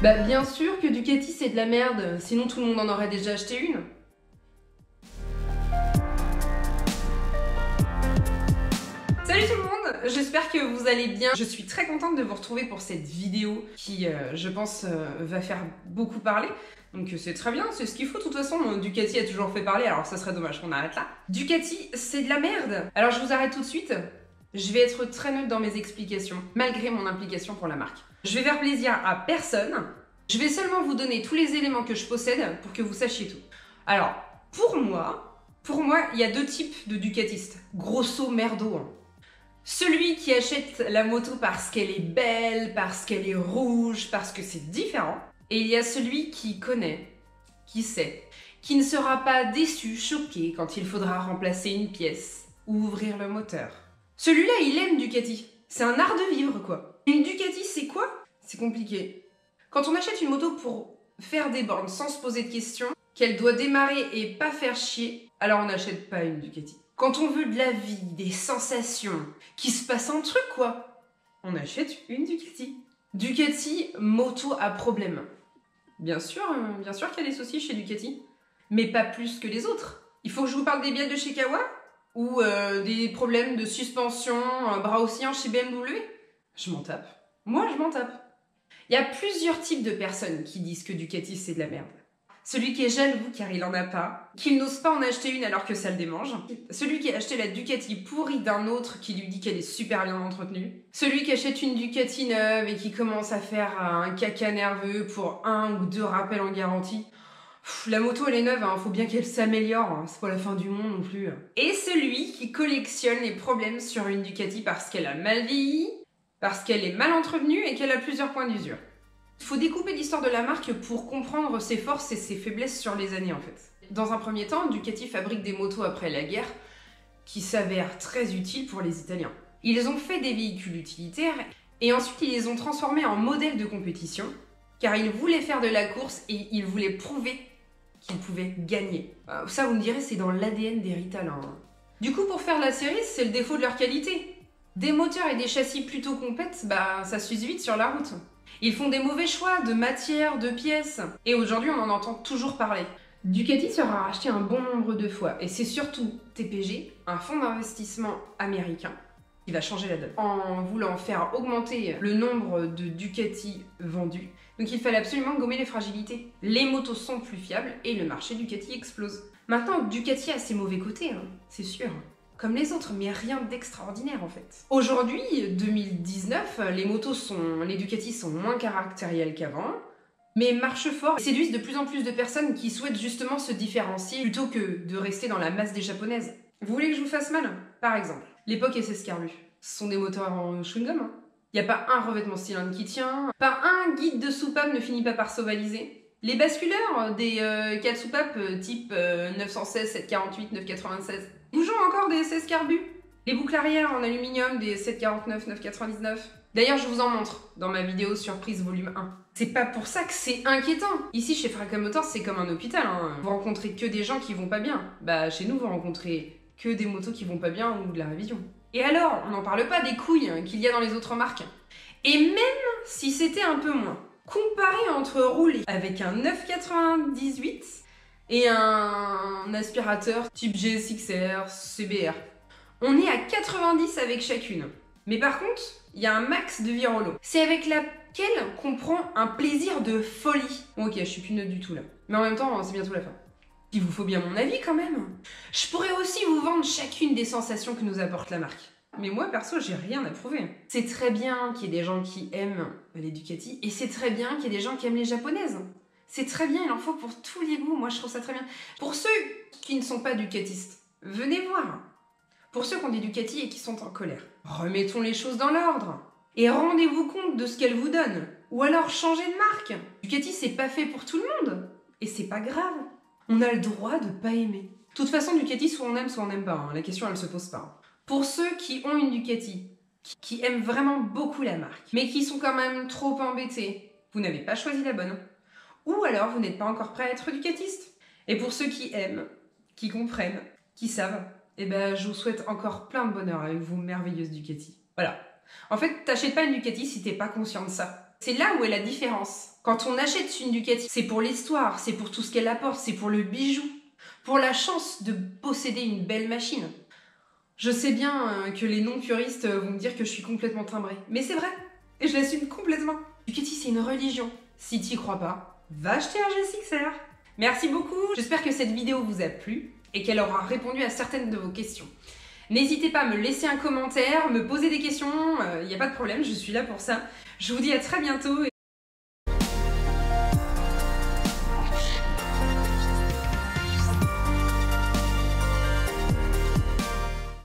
Bah bien sûr que Ducati c'est de la merde, sinon tout le monde en aurait déjà acheté une. Salut tout le monde, j'espère que vous allez bien. Je suis très contente de vous retrouver pour cette vidéo qui, je pense, va faire beaucoup parler. Donc c'est très bien, c'est ce qu'il faut. De toute façon, Ducati a toujours fait parler, alors ça serait dommage qu'on arrête là. Ducati, c'est de la merde. Alors je vous arrête tout de suite. Je vais être très neutre dans mes explications, malgré mon implication pour la marque. Je vais faire plaisir à personne. Je vais seulement vous donner tous les éléments que je possède pour que vous sachiez tout. Alors, pour moi, il y a deux types de Ducatistes. Grosso merdo. Hein. Celui qui achète la moto parce qu'elle est belle, parce qu'elle est rouge, parce que c'est différent. Et il y a celui qui connaît, qui sait, qui ne sera pas déçu, choqué quand il faudra remplacer une pièce ou ouvrir le moteur. Celui-là, il aime Ducati. C'est un art de vivre, quoi. Une Ducati, c'est quoi? C'est compliqué. Quand on achète une moto pour faire des bornes sans se poser de questions, qu'elle doit démarrer et pas faire chier, alors on n'achète pas une Ducati. Quand on veut de la vie, des sensations, qu'il se passe un truc quoi, on achète une Ducati. Ducati, moto à problème. Bien sûr qu'il y a des soucis chez Ducati, mais pas plus que les autres. Il faut que je vous parle des bielles de chez Kawa ou des problèmes de suspension, bras oscillants chez BMW. Je m'en tape. Moi, je m'en tape. Il y a plusieurs types de personnes qui disent que Ducati c'est de la merde. Celui qui est jaloux car il en a pas, qu'il n'ose pas en acheter une alors que ça le démange. Celui qui a acheté la Ducati pourrie d'un autre qui lui dit qu'elle est super bien entretenue. Celui qui achète une Ducati neuve et qui commence à faire un caca nerveux pour 1 ou 2 rappels en garantie. La moto elle est neuve, hein, faut bien qu'elle s'améliore, hein, c'est pas la fin du monde non plus. Et celui qui collectionne les problèmes sur une Ducati parce qu'elle a mal vieilli, parce qu'elle est mal entretenue et qu'elle a plusieurs points d'usure. Il faut découper l'histoire de la marque pour comprendre ses forces et ses faiblesses sur les années en fait. Dans un premier temps, Ducati fabrique des motos après la guerre qui s'avèrent très utiles pour les Italiens. Ils ont fait des véhicules utilitaires et ensuite ils les ont transformés en modèles de compétition car ils voulaient faire de la course et ils voulaient prouver qu'ils pouvaient gagner. Ça vous me direz c'est dans l'ADN des Italiens. Hein. Du coup pour faire la série c'est le défaut de leur qualité. Des moteurs et des châssis plutôt compètes, bah ça s'use vite sur la route. Ils font des mauvais choix de matière, de pièces. Et aujourd'hui, on en entend toujours parler. Ducati sera racheté un bon nombre de fois. Et c'est surtout TPG, un fonds d'investissement américain, qui va changer la donne. En voulant faire augmenter le nombre de Ducati vendus. Donc il fallait absolument gommer les fragilités. Les motos sont plus fiables et le marché Ducati explose. Maintenant, Ducati a ses mauvais côtés, hein, c'est sûr. Comme les autres, mais rien d'extraordinaire en fait. Aujourd'hui, 2019, les Ducati sont moins caractérielles qu'avant, mais marchent fort et séduisent de plus en plus de personnes qui souhaitent justement se différencier plutôt que de rester dans la masse des japonaises. Vous voulez que je vous fasse mal? Par exemple, l'époque SS Carbu. Ce sont des moteurs en chewing-gum. Hein. Il n'y a pas un revêtement cylindre qui tient, pas un guide de soupape ne finit pas par s'ovaliser. Les basculeurs des 4 soupapes type 916, 748, 996 bougeons encore des SS Carbu. Les boucles arrière en aluminium des 749, 999. D'ailleurs, je vous en montre dans ma vidéo surprise volume 1. C'est pas pour ça que c'est inquiétant. Ici, chez Fracas Motors, c'est comme un hôpital. Hein. Vous rencontrez que des gens qui vont pas bien. Bah, chez nous, vous rencontrez que des motos qui vont pas bien ou de la révision. Et alors, on n'en parle pas des couilles qu'il y a dans les autres marques. Et même si c'était un peu moins, comparé entre rouler avec un 998 et un aspirateur type GSX-R, CBR. On est à 90 avec chacune. Mais par contre, il y a un max de virolo. C'est avec laquelle qu'on prend un plaisir de folie. Bon, ok, je suis plus neutre du tout là. Mais en même temps, c'est bientôt la fin. Il vous faut bien mon avis quand même. Je pourrais aussi vous vendre chacune des sensations que nous apporte la marque. Mais moi, perso, j'ai rien à prouver. C'est très bien qu'il y ait des gens qui aiment les Ducati, et c'est très bien qu'il y ait des gens qui aiment les japonaises. C'est très bien, il en faut pour tous les goûts, moi je trouve ça très bien. Pour ceux qui ne sont pas Ducatistes, venez voir. Pour ceux qui ont des Ducati et qui sont en colère, remettons les choses dans l'ordre. Et rendez-vous compte de ce qu'elle vous donne. Ou alors changez de marque. Ducati c'est pas fait pour tout le monde. Et c'est pas grave. On a le droit de pas aimer. De toute façon, Ducati, soit on n'aime pas. Hein. La question elle se pose pas. Pour ceux qui ont une Ducati, qui aiment vraiment beaucoup la marque, mais qui sont quand même trop embêtés, vous n'avez pas choisi la bonne. Ou alors vous n'êtes pas encore prêt à être Ducatiste. Et pour ceux qui aiment, qui comprennent, qui savent, eh ben je vous souhaite encore plein de bonheur avec vos merveilleuses Ducati. Voilà. En fait, t'achètes pas une Ducati si t'es pas conscient de ça. C'est là où est la différence. Quand on achète une Ducati, c'est pour l'histoire, c'est pour tout ce qu'elle apporte, c'est pour le bijou, pour la chance de posséder une belle machine. Je sais bien que les non-puristes vont me dire que je suis complètement timbrée, mais c'est vrai, et je l'assume complètement. Ducati, c'est une religion. Si t'y crois pas, va acheter un GSX-R. Merci beaucoup, j'espère que cette vidéo vous a plu et qu'elle aura répondu à certaines de vos questions. N'hésitez pas à me laisser un commentaire, me poser des questions, il n'y a pas de problème, je suis là pour ça. Je vous dis à très bientôt.